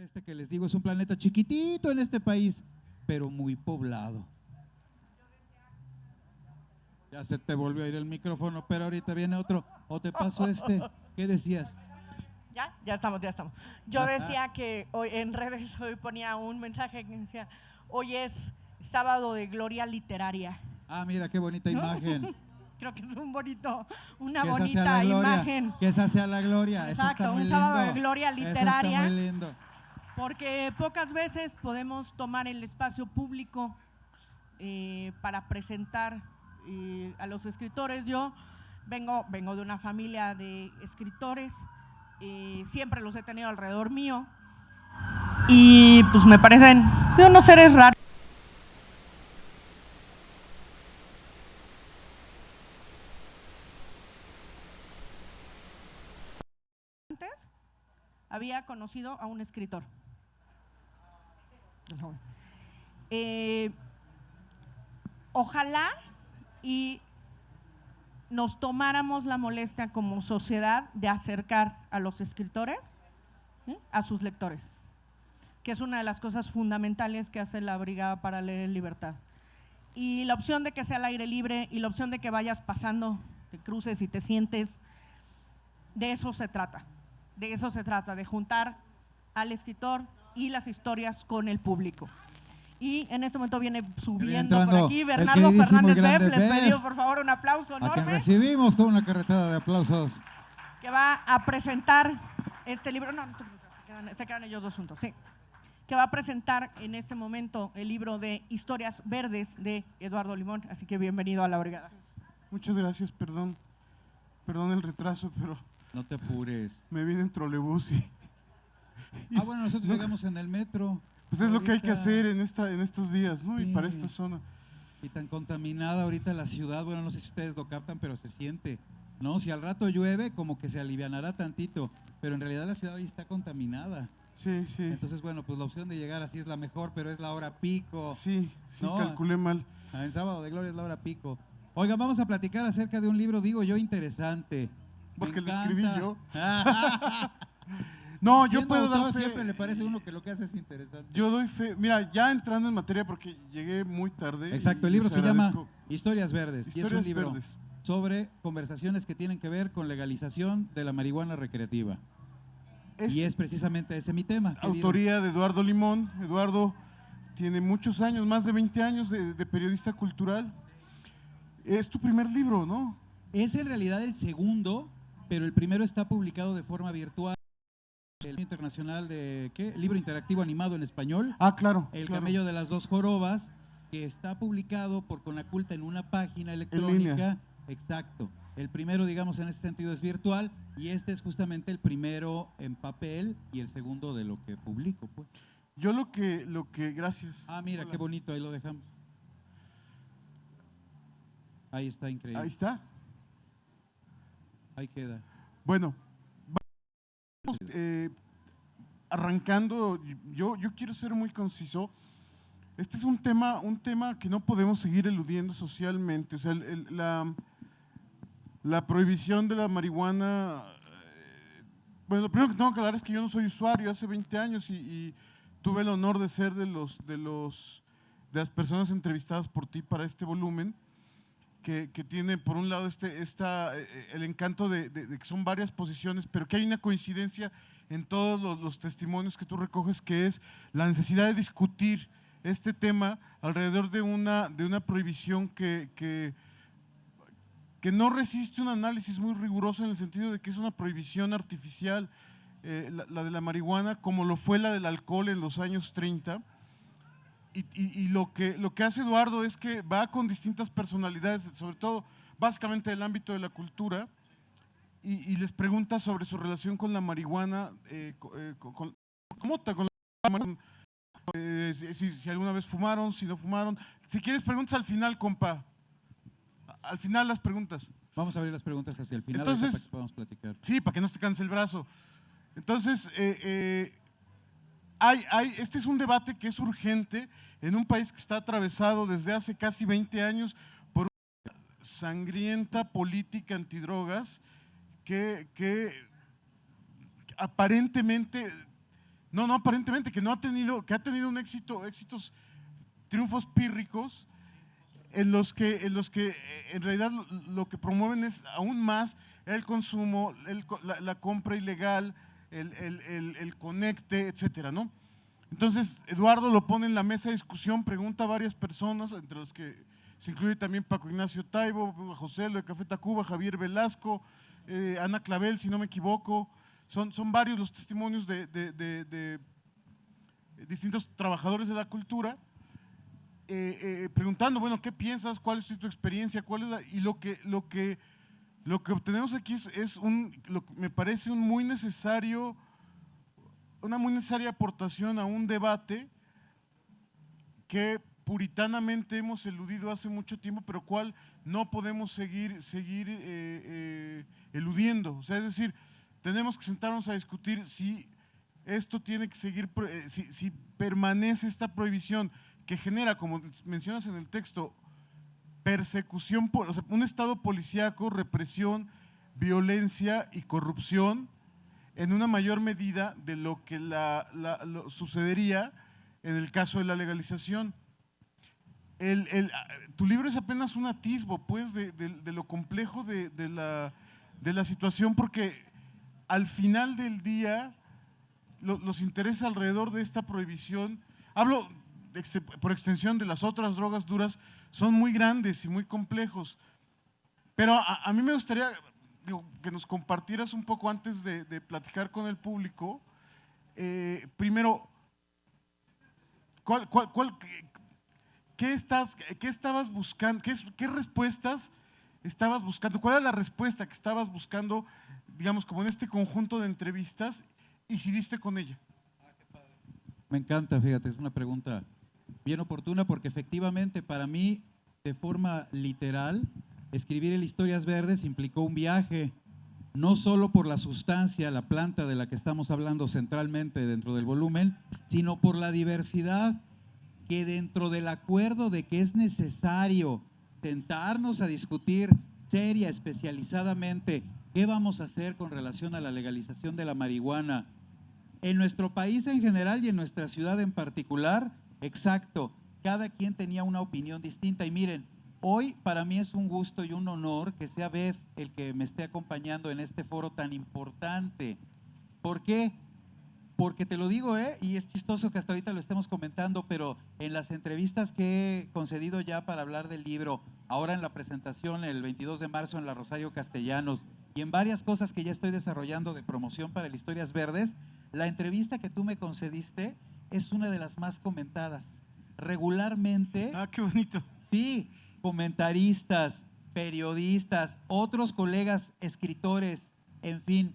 Este que les digo es un planeta chiquitito en este país, pero muy poblado. Ya se te volvió a ir el micrófono, pero ahorita viene otro. O te paso este. ¿Qué decías? Ya estamos. Yo decía que hoy en redes hoy ponía un mensaje que decía, hoy es sábado de gloria literaria. Ah, mira qué bonita imagen. Creo que es una Que bonita imagen. Que esa sea la gloria. Exacto, Eso está muy un lindo. sábado de gloria literaria. Eso está muy lindo. Porque pocas veces podemos tomar el espacio público para presentar a los escritores. Yo vengo de una familia de escritores, siempre los he tenido alrededor mío y pues me parecen de unos seres raros. Antes había conocido a un escritor. Ojalá y nos tomáramos la molestia como sociedad de acercar a los escritores a sus lectores, que es una de las cosas fundamentales que hace la Brigada para Leer en Libertad. Y la opción de que sea al aire libre y la opción de que vayas pasando, te cruces y te sientes, de eso se trata, de juntar al escritor y las historias con el público. Y en este momento viene subiendo por aquí Bernardo Fernández Beff. Les pido por favor un aplauso enorme. A quien recibimos con una carretada de aplausos. Que va a presentar este libro, se quedan ellos dos juntos, sí. Que va a presentar en este momento el libro de Historias Verdes de Eduardo Limón. Así que bienvenido a la Brigada. Muchas gracias, perdón el retraso, pero… No te apures. Me vine en trolebús y… bueno, nosotros llegamos en el metro. Pues es lo que hay que hacer en estos días, ¿no? Sí. Y para esta zona. Y tan contaminada ahorita la ciudad, bueno, no sé si ustedes lo captan, pero se siente, ¿no? Si al rato llueve, como que se alivianará tantito, pero en realidad la ciudad hoy está contaminada. Sí. Entonces, bueno, pues la opción de llegar así es la mejor, pero es la hora pico. Sí, ¿no? Calculé mal. En Sábado de Gloria es la hora pico. Oigan, vamos a platicar acerca de un libro, digo yo, interesante. Porque lo escribí yo. No, yo puedo dar fe. Siempre le parece uno que lo que hace es interesante. Yo doy fe. Mira, ya entrando en materia porque llegué muy tarde. Exacto, el libro se llama Historias Verdes. Y es un libro verdes sobre conversaciones que tienen que ver con legalización de la marihuana recreativa. Y es precisamente ese mi tema. Autoría de Eduardo Limón. Eduardo tiene muchos años, más de 20 años de periodista cultural. Es tu primer libro, ¿no? Es en realidad el segundo, pero el primero está publicado de forma virtual. El internacional de libro interactivo animado en español. Ah, claro. El camello de las dos jorobas, que está publicado por Conaculta en una página electrónica. En línea. Exacto. El primero, digamos, en ese sentido es virtual y este es justamente el primero en papel y el segundo de lo que publico, pues. Yo lo que gracias. Ah, mira, qué bonito, ahí lo dejamos. Ahí está, increíble. Ahí está. Ahí queda. Bueno, arrancando, yo quiero ser muy conciso. Este es un tema que no podemos seguir eludiendo socialmente. O sea, la prohibición de la marihuana. Bueno, lo primero que tengo que hablar es que yo no soy usuario hace 20 años y tuve el honor de ser de las personas entrevistadas por ti para este volumen. Que tiene por un lado el encanto de que son varias posiciones, pero que hay una coincidencia en todos los testimonios que tú recoges, que es la necesidad de discutir este tema alrededor de una prohibición que no resiste un análisis muy riguroso en el sentido de que es una prohibición artificial, la de la marihuana, como lo fue la del alcohol en los años 30. Y lo que hace Eduardo es que va con distintas personalidades, sobre todo básicamente del ámbito de la cultura, y les pregunta sobre su relación con la marihuana, si alguna vez fumaron, si no fumaron. Si quieres preguntas al final, compa. Al final las preguntas. Vamos a abrir las preguntas hacia el final. Entonces, para que podamos platicar. Sí, para que no se te canse el brazo. Entonces, este es un debate que es urgente en un país que está atravesado desde hace casi 20 años por una sangrienta política antidrogas que aparentemente No, aparentemente que ha tenido un éxitos, triunfos pírricos en los que en realidad lo que promueven es aún más el consumo, la compra ilegal, el conecte, etcétera, ¿no? Entonces, Eduardo lo pone en la mesa de discusión, pregunta a varias personas, entre los que se incluye también Paco Ignacio Taibo, José Lo de Café Tacuba, Javier Velasco, Ana Clavel, si no me equivoco. Son varios los testimonios de distintos trabajadores de la cultura, preguntando, bueno, ¿qué piensas? ¿Cuál es tu experiencia? Y lo que obtenemos aquí me parece una muy necesaria aportación a un debate que puritanamente hemos eludido hace mucho tiempo, pero cual no podemos seguir eludiendo. O sea, es decir, tenemos que sentarnos a discutir si esto tiene que seguir, si permanece esta prohibición que genera, como mencionas en el texto, persecución, o sea, un estado policíaco, represión, violencia y corrupción en una mayor medida de lo que sucedería en el caso de la legalización. Tu libro es apenas un atisbo, pues, de lo complejo de la situación, porque al final del día los intereses alrededor de esta prohibición, hablo por extensión de las otras drogas duras, son muy grandes y muy complejos. Pero a mí me gustaría que nos compartieras un poco antes de platicar con el público, primero, ¿qué estabas buscando? ¿Qué respuestas estabas buscando? ¿Cuál era la respuesta que estabas buscando, digamos, como en este conjunto de entrevistas, y si diste con ella? Me encanta, fíjate, es una pregunta bien oportuna porque efectivamente para mí, de forma literal, escribir el Historias Verdes implicó un viaje, no solo por la sustancia, la planta de la que estamos hablando centralmente dentro del volumen, sino por la diversidad que dentro del acuerdo de que es necesario sentarnos a discutir seria, especializadamente, qué vamos a hacer con relación a la legalización de la marihuana en nuestro país en general y en nuestra ciudad en particular. Exacto, cada quien tenía una opinión distinta. Y miren, hoy para mí es un gusto y un honor que sea Bef el que me esté acompañando en este foro tan importante. ¿Por qué? Porque te lo digo, y es chistoso que hasta ahorita lo estemos comentando, pero en las entrevistas que he concedido ya para hablar del libro, ahora en la presentación el 22 de marzo en la Rosario Castellanos y en varias cosas que ya estoy desarrollando de promoción para el Historias Verdes, la entrevista que tú me concediste es una de las más comentadas. Regularmente… Ah, qué bonito. Sí, comentaristas, periodistas, otros colegas, escritores, en fin,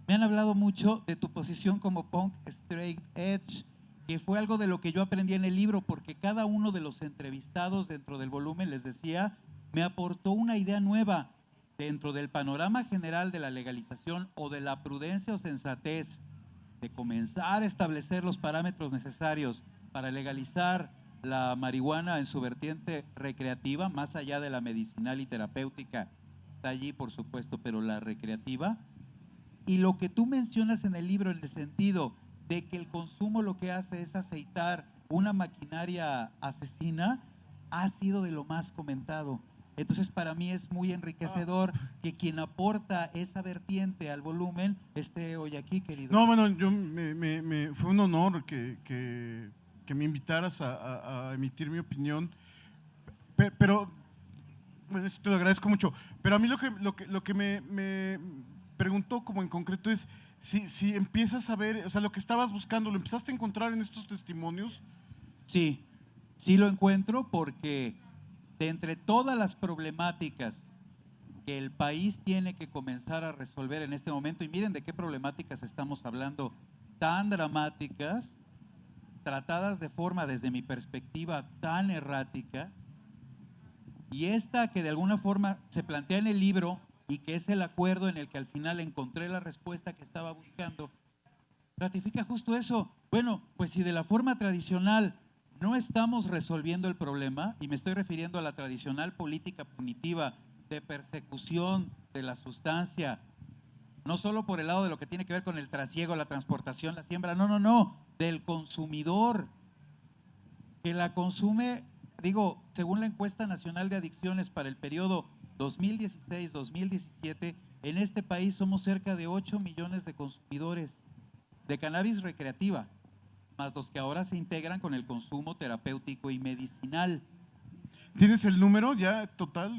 me han hablado mucho de tu posición como punk straight edge, que fue algo de lo que yo aprendí en el libro, porque cada uno de los entrevistados dentro del volumen, les decía, me aportó una idea nueva dentro del panorama general de la legalización o de la prudencia o sensatez de comenzar a establecer los parámetros necesarios para legalizar la marihuana en su vertiente recreativa, más allá de la medicinal y terapéutica, está allí por supuesto, pero la recreativa. Y lo que tú mencionas en el libro en el sentido de que el consumo lo que hace es aceitar una maquinaria asesina, ha sido de lo más comentado. Entonces para mí es muy enriquecedor que quien aporta esa vertiente al volumen esté hoy aquí, querido. No, bueno, fue un honor que me invitaras a emitir mi opinión, pero bueno, eso te lo agradezco mucho. Pero a mí lo que me preguntó como en concreto es si empiezas a ver, o sea, lo que estabas buscando, ¿lo empezaste a encontrar en estos testimonios? Sí, sí lo encuentro porque de entre todas las problemáticas que el país tiene que comenzar a resolver en este momento, y miren de qué problemáticas estamos hablando, tan dramáticas, tratadas de forma, desde mi perspectiva, tan errática, y esta que de alguna forma se plantea en el libro y que es el acuerdo en el que al final encontré la respuesta que estaba buscando, ratifica justo eso. Bueno, pues si de la forma tradicional no estamos resolviendo el problema, y me estoy refiriendo a la tradicional política punitiva de persecución de la sustancia No solo por el lado de lo que tiene que ver con el trasiego, la transportación, la siembra, no, del consumidor, que la consume, digo, según la encuesta nacional de adicciones para el periodo 2016-2017, en este país somos cerca de 8 millones de consumidores de cannabis recreativa, más los que ahora se integran con el consumo terapéutico y medicinal. ¿Tienes el número ya total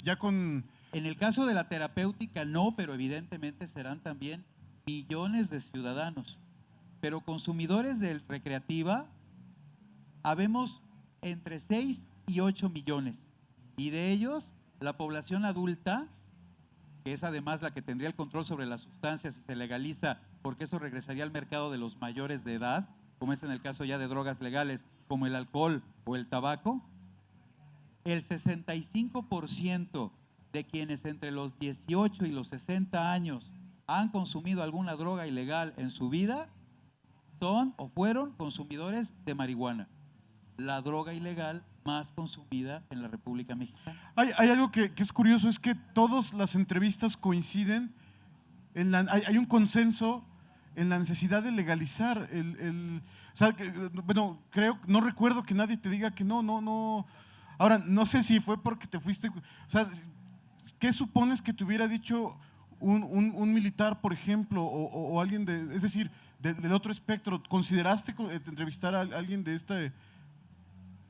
ya con… En el caso de la terapéutica no, pero evidentemente serán también millones de ciudadanos. Pero consumidores de recreativa, habemos entre 6 y 8 millones. Y de ellos, la población adulta, que es además la que tendría el control sobre las sustancias si se legaliza, porque eso regresaría al mercado de los mayores de edad, como es en el caso ya de drogas legales, como el alcohol o el tabaco, el 65% de quienes entre los 18 y los 60 años han consumido alguna droga ilegal en su vida son o fueron consumidores de marihuana, la droga ilegal más consumida en la República Mexicana. Hay algo que es curioso, es que todas las entrevistas coinciden, hay un consenso en la necesidad de legalizar o sea, bueno, no recuerdo que nadie te diga que no. Ahora, no sé si fue porque te fuiste, o sea, ¿qué supones que te hubiera dicho un militar, por ejemplo, o alguien es decir, del otro espectro? ¿Consideraste entrevistar a alguien de este?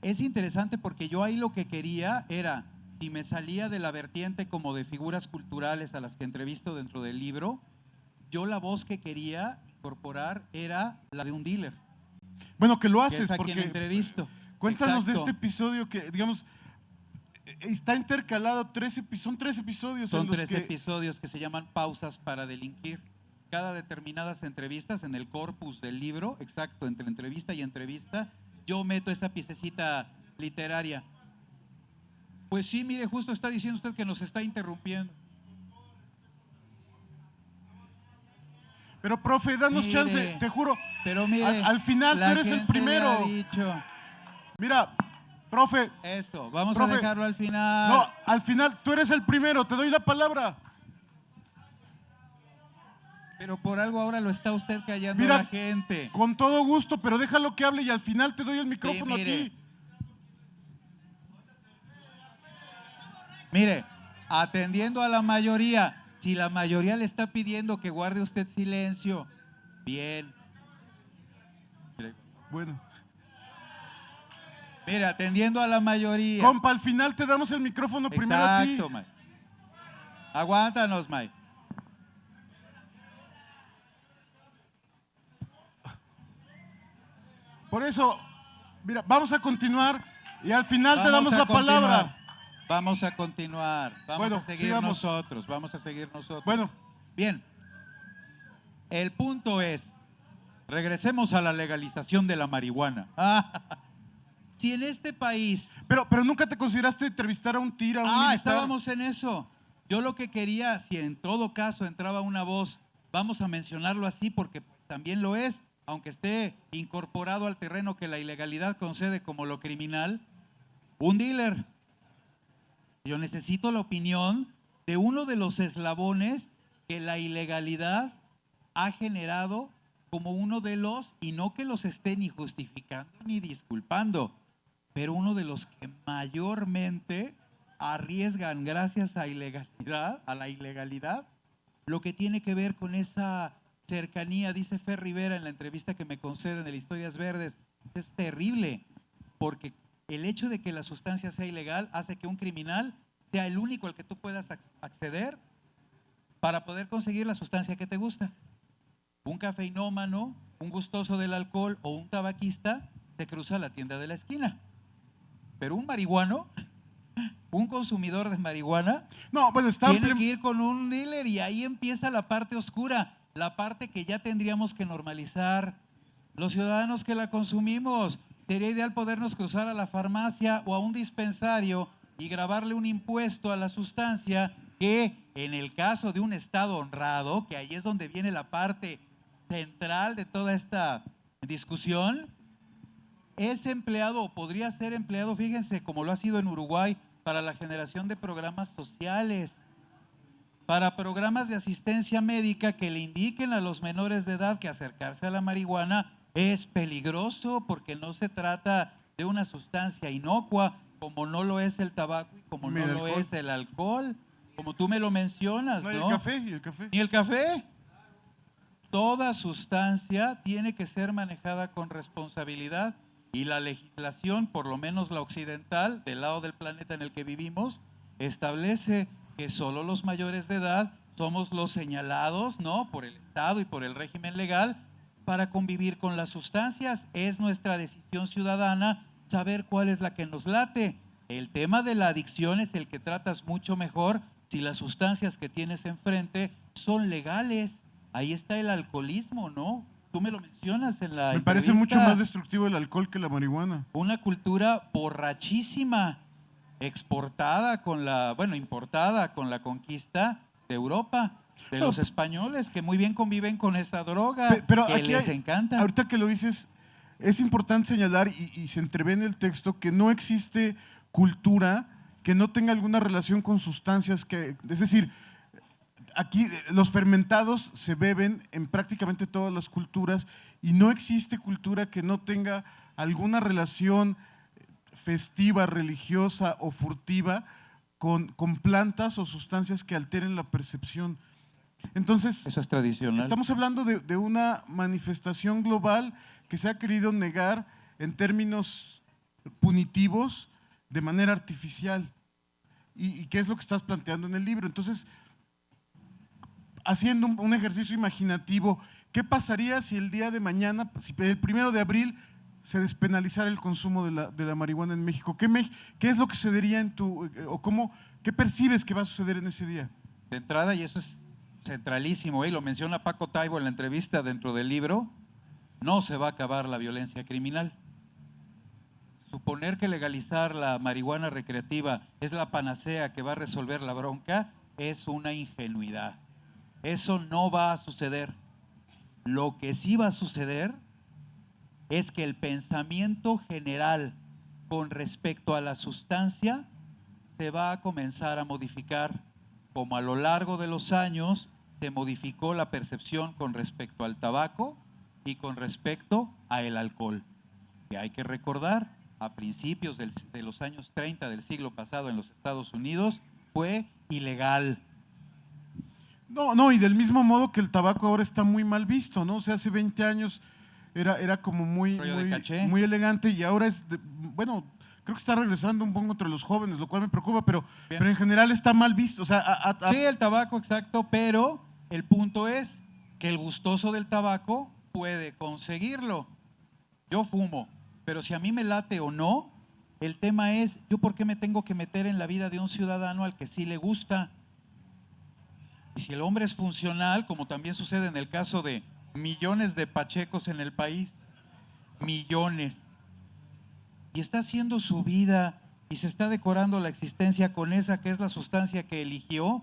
Es interesante porque yo ahí lo que quería era, si me salía de la vertiente como de figuras culturales a las que entrevisto dentro del libro, yo la voz que quería incorporar era la de un dealer. Bueno, que lo Que haces, es a porque quien entrevisto. Cuéntanos de Exacto. este episodio que, digamos, está intercalado, son 3 episodios. Son en los 3 que… episodios que se llaman pausas para delinquir. Cada determinadas entrevistas en el corpus del libro, exacto, entre entrevista y entrevista, yo meto esa piececita literaria. Pues sí, mire, justo está diciendo usted que nos está interrumpiendo. Pero, profe, danos Mire, chance, te juro. Pero mire, al final tú eres el gente le ha primero. dicho. Mira, profe. Eso, vamos Profe, a dejarlo al final. No, al final tú eres el primero, te doy la palabra. Pero por algo ahora lo está usted callando Mira, a la gente. Con todo gusto, pero déjalo que hable y al final te doy el micrófono a ti. Mire, atendiendo a la mayoría, si la mayoría le está pidiendo que guarde usted silencio, bien. Bueno. Mire, atendiendo a la mayoría. Compa, al final te damos el micrófono primero a ti. Exacto, Mike. Aguántanos, Mike. Por eso, mira, vamos a continuar y al final te damos la palabra. Vamos a continuar. Vamos a seguir sigamos. nosotros. Vamos a seguir nosotros. Bueno. Bien. El punto es, regresemos a la legalización de la marihuana. Si en este país… Pero nunca te consideraste entrevistar a un tira, a un militar. Estábamos en eso. Yo lo que quería, si en todo caso entraba una voz, vamos a mencionarlo así porque pues, también lo es, aunque esté incorporado al terreno que la ilegalidad concede como lo criminal, un dealer. Yo necesito la opinión de uno de los eslabones que la ilegalidad ha generado como uno de los, y no que los esté ni justificando ni disculpando, pero uno de los que mayormente arriesgan gracias a la ilegalidad, lo que tiene que ver con esa cercanía. Dice Fer Rivera en la entrevista que me conceden en Historias Verdes, es terrible, porque el hecho de que la sustancia sea ilegal hace que un criminal sea el único al que tú puedas acceder para poder conseguir la sustancia que te gusta. Un cafeinómano, un gustoso del alcohol o un tabaquista se cruza a la tienda de la esquina. Pero un marihuano, un consumidor de marihuana, tiene que ir con un dealer y ahí empieza la parte oscura, la parte que ya tendríamos que normalizar. Los ciudadanos que la consumimos, sería ideal podernos cruzar a la farmacia o a un dispensario y grabarle un impuesto a la sustancia que en el caso de un estado honrado, que ahí es donde viene la parte central de toda esta discusión, es empleado o podría ser empleado, fíjense, como lo ha sido en Uruguay, para la generación de programas sociales. para programas de asistencia médica que le indiquen a los menores de edad que acercarse a la marihuana es peligroso porque no se trata de una sustancia inocua como no lo es el tabaco y como no lo es el alcohol, como tú me lo mencionas, ¿no? ¿Y el café? ¿Y el café? ¿Y el café? Toda sustancia tiene que ser manejada con responsabilidad y la legislación, por lo menos la occidental, del lado del planeta en el que vivimos, establece que solo los mayores de edad somos los señalados, ¿no?, por el Estado y por el régimen legal para convivir con las sustancias. Es nuestra decisión ciudadana saber cuál es la que nos late. El tema de la adicción es el que tratas mucho mejor si las sustancias que tienes enfrente son legales. Ahí está el alcoholismo, ¿no? Tú me lo mencionas en la Me parece entrevista. mucho más destructivo el alcohol que la marihuana. Una cultura borrachísima, importada con la conquista de Europa, de los españoles, que muy bien conviven con esa droga, Pero que les encanta. Ahorita que lo dices, es importante señalar, y se entrevé en el texto, que no existe cultura que no tenga alguna relación con sustancias es decir, aquí los fermentados se beben en prácticamente todas las culturas y no existe cultura que no tenga alguna relación festiva, religiosa o furtiva con plantas o sustancias que alteren la percepción. Entonces, eso es tradicional. Estamos hablando de una manifestación global que se ha querido negar en términos punitivos de manera artificial. ¿Y qué es lo que estás planteando en el libro? Entonces, haciendo un ejercicio imaginativo, ¿qué pasaría si el día de mañana, si el 1 de abril, se despenalizara el consumo de la marihuana en México? ¿Qué es lo que sucedería qué percibes que va a suceder en ese día? De entrada, y eso es centralísimo, y lo menciona Paco Taibo en la entrevista dentro del libro, no se va a acabar la violencia criminal. Suponer que legalizar la marihuana recreativa es la panacea que va a resolver la bronca es una ingenuidad. Eso no va a suceder. Lo que sí va a suceder es que el pensamiento general con respecto a la sustancia se va a comenzar a modificar, como a lo largo de los años se modificó la percepción con respecto al tabaco y con respecto al alcohol. Que hay que recordar, a principios de los años 30 del siglo pasado en los Estados Unidos fue ilegal. No, y del mismo modo que el tabaco ahora está muy mal visto, ¿no? O sea, hace 20 años era como muy elegante y ahora bueno, creo que está regresando un poco entre los jóvenes, lo cual me preocupa, pero en general está mal visto. O sea, sí, el tabaco, exacto, pero el punto es que el gustoso del tabaco puede conseguirlo. Yo fumo, pero si a mí me late o no, el tema es, ¿yo por qué me tengo que meter en la vida de un ciudadano al que sí le gusta? Y si el hombre es funcional, como también sucede en el caso de millones de pachecos en el país, millones, y está haciendo su vida y se está decorando la existencia con esa que es la sustancia que eligió,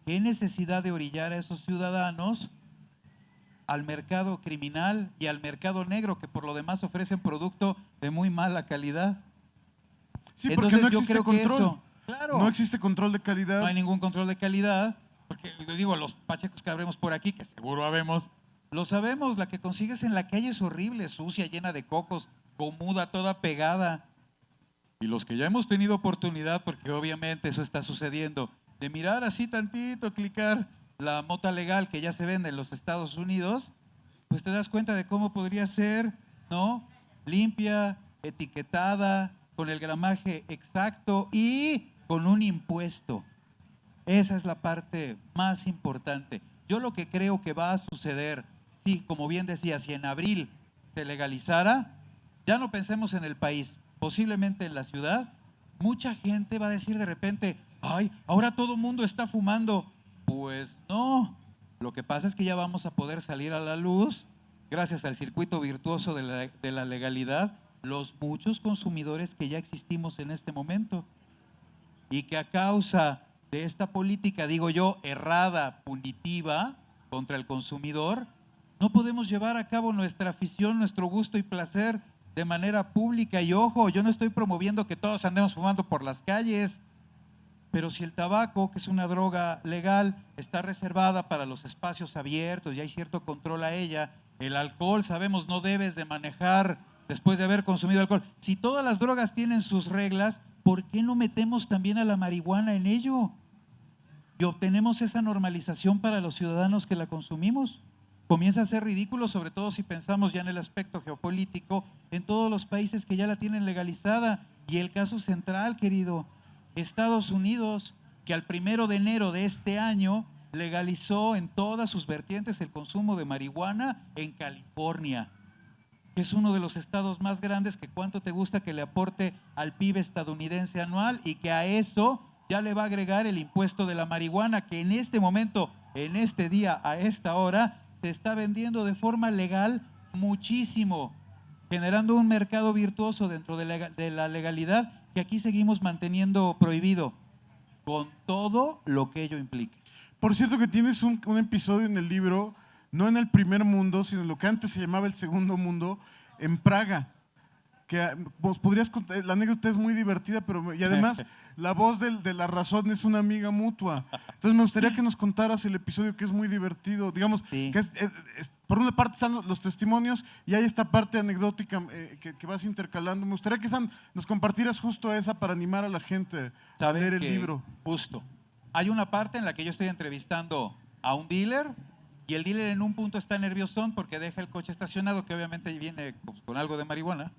¿qué necesidad de orillar a esos ciudadanos al mercado criminal y al mercado negro, que por lo demás ofrecen producto de muy mala calidad? Sí, porque entonces, no existe control. Claro, no existe control de calidad. No hay ningún control de calidad, porque le digo, los pachecos que habremos por aquí, que seguro habemos, lo sabemos, la que consigues en la calle es horrible, sucia, llena de cocos, gomuda, toda pegada. Y los que ya hemos tenido oportunidad, porque obviamente eso está sucediendo, de mirar así tantito, clicar la mota legal que ya se vende en los Estados Unidos, pues te das cuenta de cómo podría ser, ¿no?, limpia, etiquetada, con el gramaje exacto y con un impuesto. Esa es la parte más importante. Yo lo que creo que va a suceder, sí, como bien decía, si en abril se legalizara, ya no pensemos en el país, posiblemente en la ciudad, mucha gente va a decir de repente, ay, ahora todo el mundo está fumando. Pues no, lo que pasa es que ya vamos a poder salir a la luz, gracias al circuito virtuoso de la legalidad, los muchos consumidores que ya existimos en este momento y que a causa de esta política, digo yo, errada, punitiva contra el consumidor, no podemos llevar a cabo nuestra afición, nuestro gusto y placer de manera pública. Y ojo, yo no estoy promoviendo que todos andemos fumando por las calles, Pero si el tabaco, que es una droga legal, está reservada para los espacios abiertos y hay cierto control a ella, el alcohol, sabemos, no debes de manejar después de haber consumido alcohol. Si todas las drogas tienen sus reglas, ¿por qué no metemos también a la marihuana en ello? Y obtenemos esa normalización para los ciudadanos que la consumimos. Comienza a ser ridículo, sobre todo si pensamos ya en el aspecto geopolítico, en todos los países que ya la tienen legalizada. Y el caso central, querido, Estados Unidos, que al 1 de enero de este año legalizó en todas sus vertientes el consumo de marihuana en California, que es uno de los estados más grandes, que cuánto te gusta que le aporte al PIB estadounidense anual, y que a eso ya le va a agregar el impuesto de la marihuana, que en este momento, en este día, a esta hora, se está vendiendo de forma legal muchísimo, generando un mercado virtuoso dentro de la legalidad que aquí seguimos manteniendo prohibido, con todo lo que ello implica. Por cierto que tienes un episodio en el libro, no en el primer mundo, sino en lo que antes se llamaba el segundo mundo, en Praga, que vos podrías contar, la anécdota es muy divertida, pero y además la voz de la razón es una amiga mutua. Entonces me gustaría que nos contaras el episodio, que es muy divertido, digamos, Sí. que por una parte están los testimonios y hay esta parte anecdótica que vas intercalando. Me gustaría que nos compartieras justo esa para animar a la gente a leer el libro. Justo. Hay una parte en la que yo estoy entrevistando a un dealer, y el dealer en un punto está nerviosón porque deja el coche estacionado, que obviamente viene con algo de marihuana,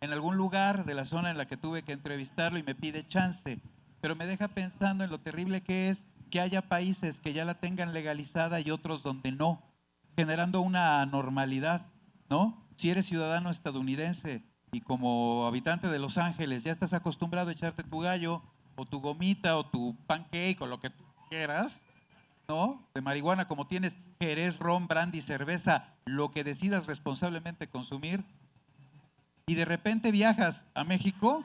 en algún lugar de la zona en la que tuve que entrevistarlo, y me pide chance. Pero me deja pensando en lo terrible que es que haya países que ya la tengan legalizada y otros donde no, generando una anormalidad, ¿no? Si eres ciudadano estadounidense y como habitante de Los Ángeles ya estás acostumbrado a echarte tu gallo o tu gomita o tu pancake o lo que tú quieras, ¿no? De marihuana, como tienes jerez, ron, brandy, cerveza, lo que decidas responsablemente consumir, y de repente viajas a México,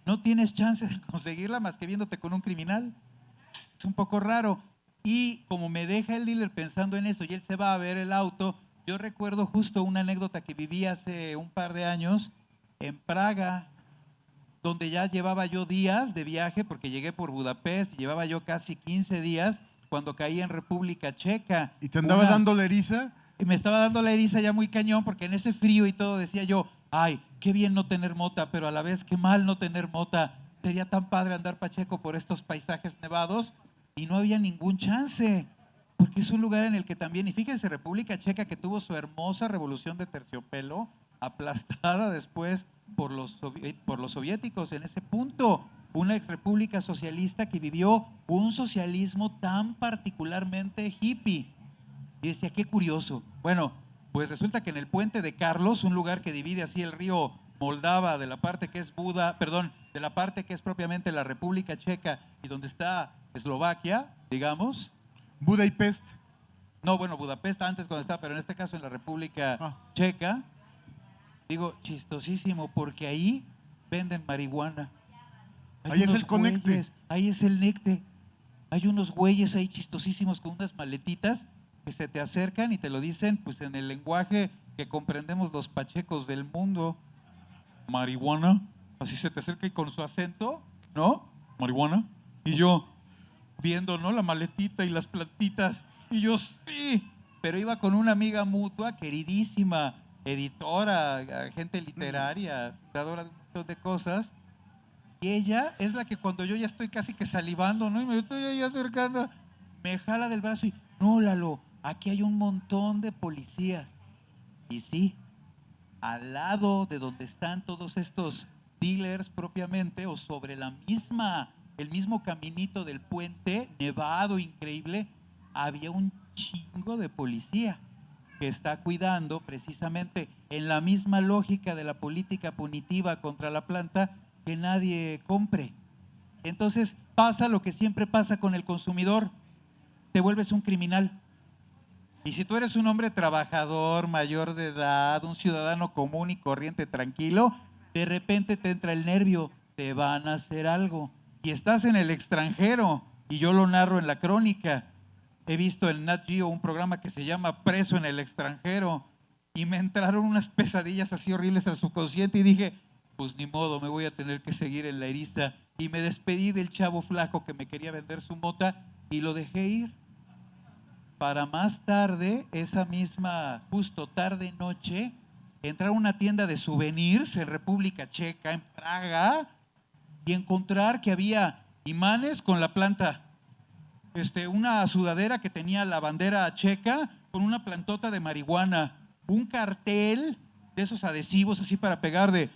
no tienes chance de conseguirla más que viéndote con un criminal. Es un poco raro. Y como me deja el dealer pensando en eso y él se va a ver el auto, yo recuerdo justo una anécdota que viví hace un par de años en Praga, donde ya llevaba yo días de viaje, porque llegué por Budapest, y llevaba yo casi 15 días cuando caí en República Checa. ¿Y te andaba dando la eriza? Y me estaba dando la eriza ya muy cañón, porque en ese frío y todo decía yo, ay, qué bien no tener mota, pero a la vez qué mal no tener mota. Sería tan padre andar pacheco por estos paisajes nevados, y no había ningún chance, porque es un lugar en el que también, y fíjense, República Checa, que tuvo su hermosa revolución de terciopelo, aplastada después por los soviéticos en ese punto, una exrepública socialista que vivió un socialismo tan particularmente hippie. Y decía, qué curioso. Bueno, pues resulta que en el puente de Carlos, un lugar que divide así el río Moldava de la parte que es de la parte que es propiamente la República Checa y donde está Eslovaquia, digamos. Budapest. No, bueno, Budapest antes cuando estaba, pero en este caso en la República Checa. Digo, chistosísimo, porque ahí venden marihuana. Ahí es el conecte. Ahí es el necte. Hay unos güeyes ahí chistosísimos con unas maletitas que se te acercan y te lo dicen pues en el lenguaje que comprendemos los pachecos del mundo. Marihuana. Así se te acerca y con su acento, ¿no? Marihuana. Y yo viendo, ¿no? La maletita y las plantitas. Y yo, sí. Pero iba con una amiga mutua, queridísima, editora, gente literaria, creadora de un montón de cosas. Y ella es la que cuando yo ya estoy casi que salivando, ¿no? Y me estoy ahí acercando, me jala del brazo y, no, Lalo, aquí hay un montón de policías. Y sí, al lado de donde están todos estos dealers propiamente, o sobre el mismo caminito del puente, nevado, increíble, había un chingo de policía que está cuidando precisamente en la misma lógica de la política punitiva contra la planta, que nadie compre. Entonces pasa lo que siempre pasa con el consumidor, te vuelves un criminal. Y si tú eres un hombre trabajador, mayor de edad, un ciudadano común y corriente, tranquilo, de repente te entra el nervio, te van a hacer algo. Y estás en el extranjero, y yo lo narro en la crónica. He visto en Nat Geo un programa que se llama Preso en el extranjero, y me entraron unas pesadillas así horribles al subconsciente y dije, pues ni modo, me voy a tener que seguir en la eriza. y me despedí del chavo flaco que me quería vender su mota y lo dejé ir. Para más tarde, esa misma, justo tarde noche, entrar a una tienda de souvenirs en República Checa, en Praga, y encontrar que había imanes con la planta, una sudadera que tenía la bandera checa con una plantota de marihuana, un cartel de esos adhesivos así para pegar de,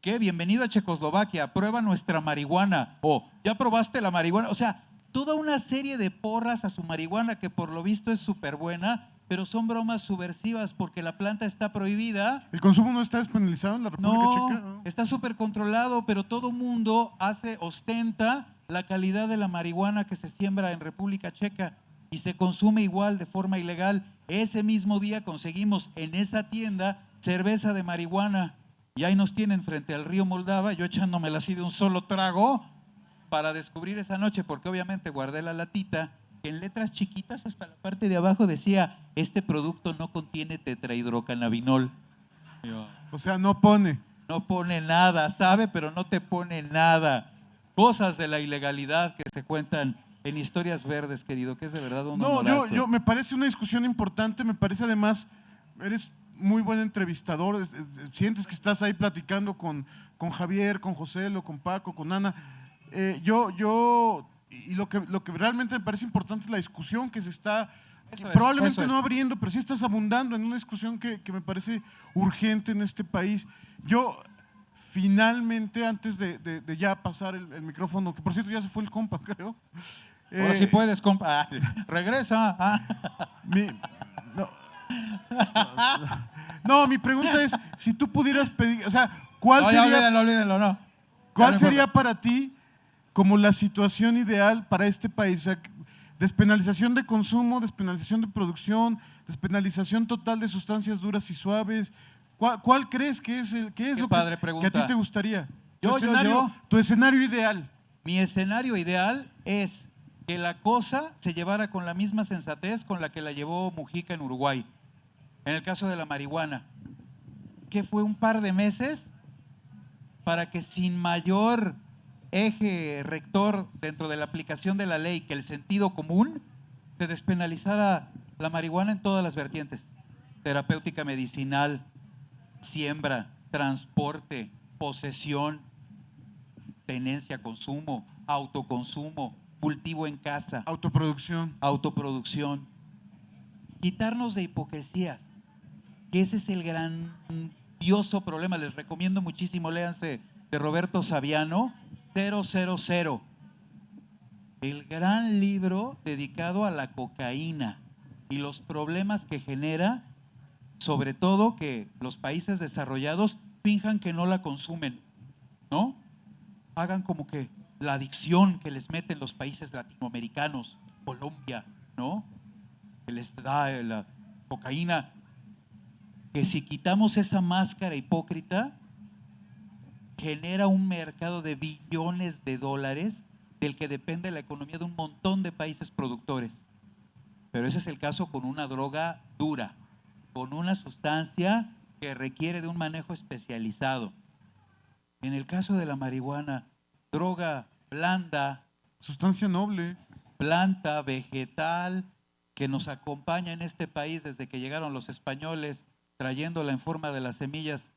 ¿qué? Bienvenido a Checoslovaquia, prueba nuestra marihuana, o ya probaste la marihuana, o sea, toda una serie de porras a su marihuana que por lo visto es súper buena, pero son bromas subversivas porque la planta está prohibida. ¿El consumo no está despenalizado en la República Checa? No, está súper controlado, pero todo mundo ostenta la calidad de la marihuana que se siembra en República Checa y se consume igual de forma ilegal. Ese mismo día conseguimos en esa tienda cerveza de marihuana y ahí nos tienen frente al río Moldava, yo echándomela así de un solo trago para descubrir esa noche, porque obviamente guardé la latita, que en letras chiquitas hasta la parte de abajo decía, este producto no contiene tetrahidrocannabinol. O sea, no pone. No pone nada, sabe, pero no te pone nada. Cosas de la ilegalidad que se cuentan en Historias Verdes, querido, que es de verdad un No, honorazo. yo me parece una discusión importante, me parece además, eres muy buen entrevistador, sientes que estás ahí platicando con Javier, con José, con Paco, con Ana. Y lo que realmente me parece importante es la discusión que se está, probablemente no abriendo, pero sí estás abundando en una discusión que me parece urgente en este país. Yo, finalmente, antes de ya pasar el micrófono, que por cierto ya se fue el compa, creo. Ahora sí puedes, compa. Regresa. No, mi pregunta es, si tú pudieras pedir, o sea, ¿cuál no, sería, olvídenlo, no. ¿cuál sería para ti como la situación ideal para este país? O sea, despenalización de consumo, despenalización de producción, despenalización total de sustancias duras y suaves. ¿Cuál crees que es lo que a ti te gustaría? Tu escenario ideal. Mi escenario ideal es que la cosa se llevara con la misma sensatez con la que la llevó Mujica en Uruguay. En el caso de la marihuana, que fue un par de meses para que sin mayor eje rector dentro de la aplicación de la ley que el sentido común, se despenalizara la marihuana en todas las vertientes: terapéutica, medicinal, siembra, transporte, posesión, tenencia, consumo, autoconsumo, cultivo en casa, autoproducción. Quitarnos de hipocresías, que ese es el grandioso problema. Les recomiendo muchísimo, léanse de Roberto Saviano, 000, el gran libro dedicado a la cocaína y los problemas que genera, sobre todo que los países desarrollados finjan que no la consumen, ¿no? Hagan como que la adicción que les meten los países latinoamericanos, Colombia, ¿no? Que les da la cocaína, que si quitamos esa máscara hipócrita, genera un mercado de billones de dólares del que depende la economía de un montón de países productores. Pero ese es el caso con una droga dura, con una sustancia que requiere de un manejo especializado. En el caso de la marihuana, droga blanda, sustancia noble, planta, vegetal, que nos acompaña en este país desde que llegaron los españoles, trayéndola en forma de las semillas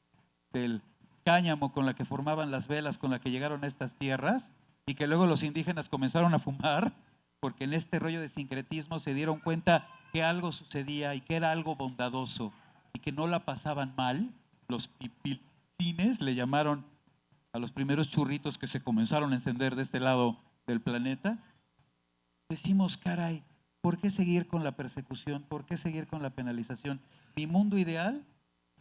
del cáñamo con la que formaban las velas con la que llegaron a estas tierras, y que luego los indígenas comenzaron a fumar, porque en este rollo de sincretismo se dieron cuenta que algo sucedía y que era algo bondadoso y que no la pasaban mal. Los pipilcines le llamaron a los primeros churritos que se comenzaron a encender de este lado del planeta. Decimos, caray, ¿por qué seguir con la persecución? ¿Por qué seguir con la penalización? Mi mundo ideal,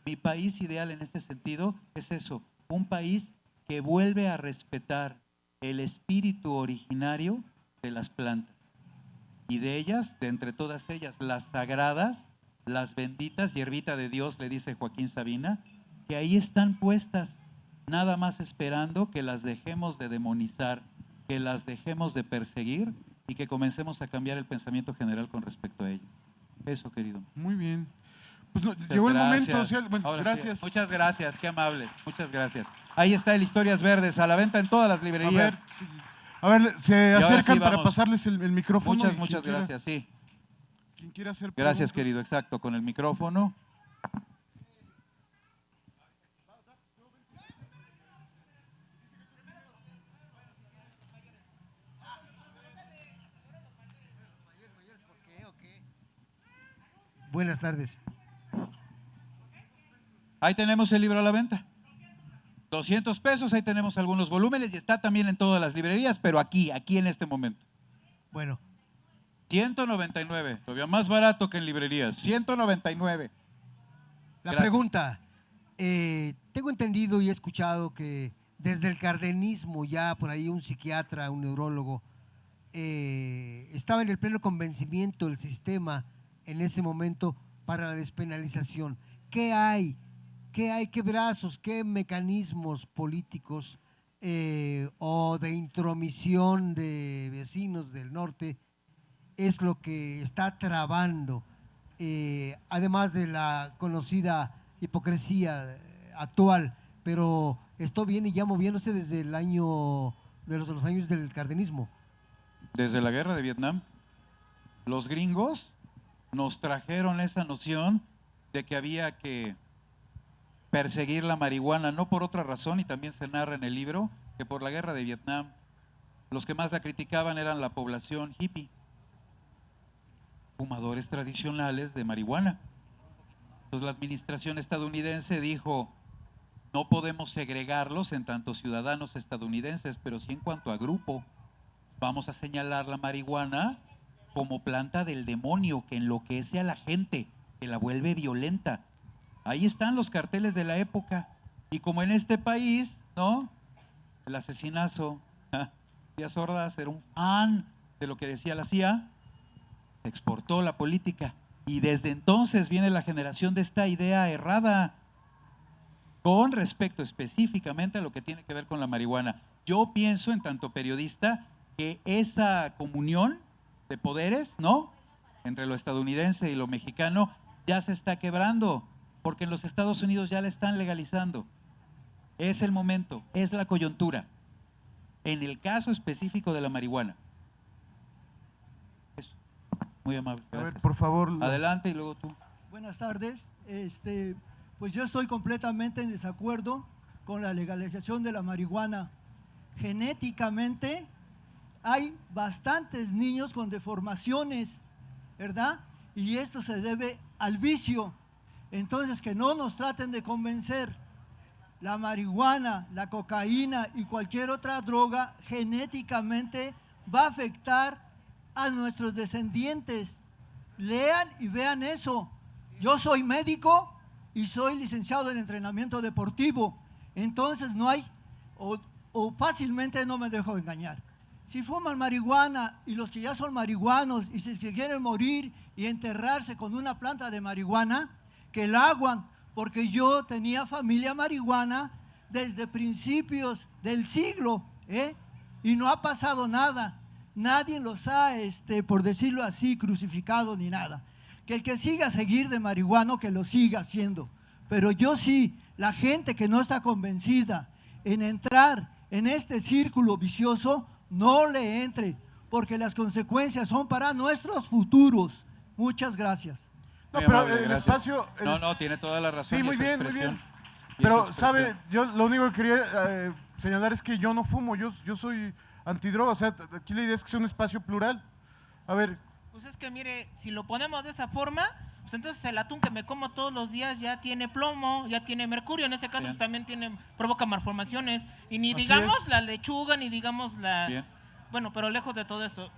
mi país ideal en este sentido es eso, un país que vuelve a respetar el espíritu originario de las plantas y de ellas, de entre todas ellas, las sagradas, las benditas, hierbita de Dios, le dice Joaquín Sabina, que ahí están puestas, nada más esperando que las dejemos de demonizar, que las dejemos de perseguir y que comencemos a cambiar el pensamiento general con respecto a ellas. Eso, querido. Muy bien. Pues no, Muchas llegó el gracias. momento, o sea, bueno, Ahora sí, gracias. muchas gracias, qué amables. Muchas gracias. Ahí está el Historias Verdes, a la venta en todas las librerías. A ver, se ahora acercan sí, para vamos. pasarles el micrófono. Muchas, y muchas quien quiera- gracias, sí. Quien quiera hacer Gracias, preguntas. querido, exacto, con el micrófono. Buenas tardes. Ahí tenemos el libro a la venta. 200 pesos, ahí tenemos algunos volúmenes y está también en todas las librerías, pero aquí en este momento. Bueno, 199, todavía más barato que en librerías. 199. la Gracias. pregunta. Tengo entendido y he escuchado que desde el cardenismo, ya por ahí un psiquiatra, un neurólogo, estaba en el pleno convencimiento del sistema en ese momento para la despenalización. ¿Qué hay? ¿Qué brazos, qué mecanismos políticos o de intromisión de vecinos del norte es lo que está trabando, además de la conocida hipocresía actual, pero esto viene ya moviéndose desde el año de los años del cardenismo? Desde la guerra de Vietnam, los gringos nos trajeron esa noción de que había que perseguir la marihuana, no por otra razón, y también se narra en el libro, que por la guerra de Vietnam. Los que más la criticaban eran la población hippie, fumadores tradicionales de marihuana. Entonces la administración estadounidense dijo, no podemos segregarlos en tanto ciudadanos estadounidenses, pero sí en cuanto a grupo. Vamos a señalar la marihuana como planta del demonio que enloquece a la gente, que la vuelve violenta. Ahí están los carteles de la época. Y como en este país, ¿no? El asesinazo, Díaz Ordaz era un fan de lo que decía la CIA, se exportó la política. Y desde entonces viene la generación de esta idea errada con respecto específicamente a lo que tiene que ver con la marihuana. Yo pienso, en tanto periodista, que esa comunión de poderes, ¿no?, entre lo estadounidense y lo mexicano ya se está quebrando, porque en los Estados Unidos ya la están legalizando. Es el momento, es la coyuntura. En el caso específico de la marihuana. Eso. Muy amable. A Gracias. ver, por favor. Adelante y luego tú. Buenas tardes. Pues yo estoy completamente en desacuerdo con la legalización de la marihuana. Genéticamente hay bastantes niños con deformaciones, ¿verdad? Y esto se debe al vicio. Entonces, que no nos traten de convencer. La marihuana, la cocaína y cualquier otra droga genéticamente va a afectar a nuestros descendientes. Lean y vean eso. Yo soy médico y soy licenciado en entrenamiento deportivo. Entonces no hay, o fácilmente no me dejo engañar. Si fuman marihuana y los que ya son marihuanos y si se quieren morir y enterrarse con una planta de marihuana, que la hagan, porque yo tenía familia marihuana desde principios del siglo, y no ha pasado nada. Nadie los ha, por decirlo así, crucificado ni nada. Que el que siga seguir de marihuano, que lo siga haciendo. Pero yo sí, la gente que no está convencida en entrar en este círculo vicioso, no le entre, porque las consecuencias son para nuestros futuros. Muchas gracias. No, Muy pero amable, el gracias. espacio. No, tiene toda la razón. Sí, y muy es su bien, muy expresión. bien. Y es su Pero, expresión. ¿sabe? Yo lo único que quería señalar es que yo no fumo, yo soy antidroga. O sea, aquí la idea es que sea un espacio plural. A ver, Pues es que mire, si lo ponemos de esa forma, pues entonces el atún que me como todos los días ya tiene plomo, ya tiene mercurio, en ese caso Bien. pues también provoca malformaciones, y ni Así digamos es. la lechuga, ni digamos la... Bien. Bueno, pero lejos de todo esto,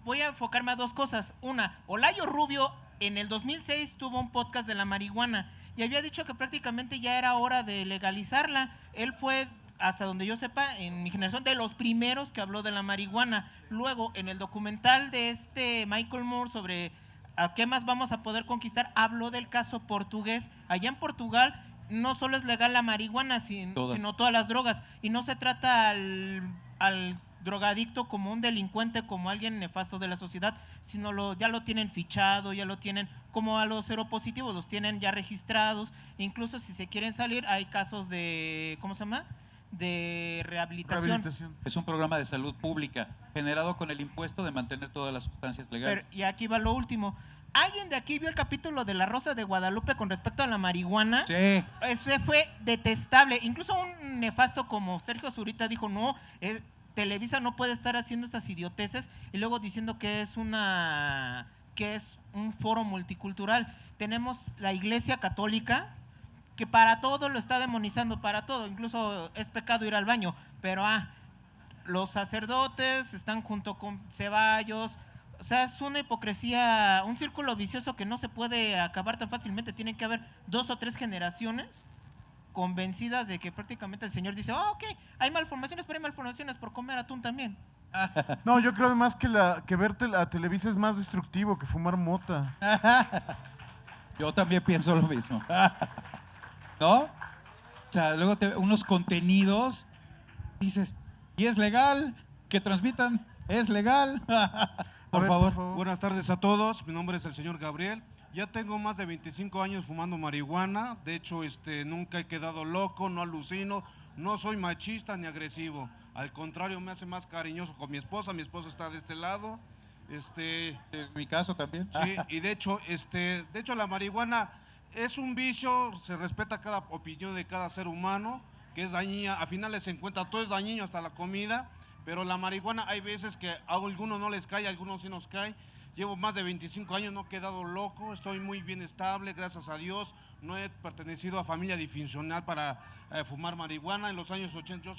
voy a enfocarme a dos cosas. Una, Olayo Rubio en el 2006 tuvo un podcast de la marihuana y había dicho que prácticamente ya era hora de legalizarla. Él fue, hasta donde yo sepa, en mi generación, de los primeros que habló de la marihuana. Luego, en el documental de Michael Moore sobre a qué más vamos a poder conquistar, habló del caso portugués. Allá en Portugal no solo es legal la marihuana, sino todas las drogas. Y no se trata al drogadicto como un delincuente, como alguien nefasto de la sociedad, sino ya lo tienen fichado, ya lo tienen como a los seropositivos, los tienen ya registrados, incluso si se quieren salir hay casos de, ¿cómo se llama?, de rehabilitación. Es un programa de salud pública generado con el impuesto de mantener todas las sustancias legales. Y aquí va lo último. ¿Alguien de aquí vio el capítulo de La Rosa de Guadalupe con respecto a la marihuana? Sí. Ese fue detestable. Incluso un nefasto como Sergio Zurita dijo, no, Televisa no puede estar haciendo estas idioteces, y luego diciendo que es un foro multicultural. Tenemos la Iglesia Católica, que para todo lo está demonizando, para todo, incluso es pecado ir al baño, pero los sacerdotes están junto con Ceballos. O sea, es una hipocresía, un círculo vicioso que no se puede acabar tan fácilmente. Tienen que haber 2 o 3 generaciones convencidas de que prácticamente el Señor dice, ok, hay malformaciones, pero hay malformaciones por comer atún también. No, yo creo además que verte a Televisa es más destructivo que fumar mota. Yo también pienso lo mismo. ¿No? O sea, luego unos contenidos, dices, ¿y es legal? Que transmitan, ¿es legal? Por favor. Buenas tardes a todos, mi nombre es el señor Gabriel. Ya tengo más de 25 años fumando marihuana, de hecho nunca he quedado loco, no alucino, no soy machista ni agresivo, al contrario me hace más cariñoso con mi esposa está de este lado. En mi caso también. Sí, y de hecho la marihuana es un vicio, se respeta cada opinión de cada ser humano, que es dañina, a finales se encuentra, todo es dañino hasta la comida, pero la marihuana hay veces que a algunos no les cae, a algunos sí nos cae. Llevo más de 25 años, no he quedado loco, estoy muy bien estable, gracias a Dios. No he pertenecido a familia disfuncional para fumar marihuana. En los años 80,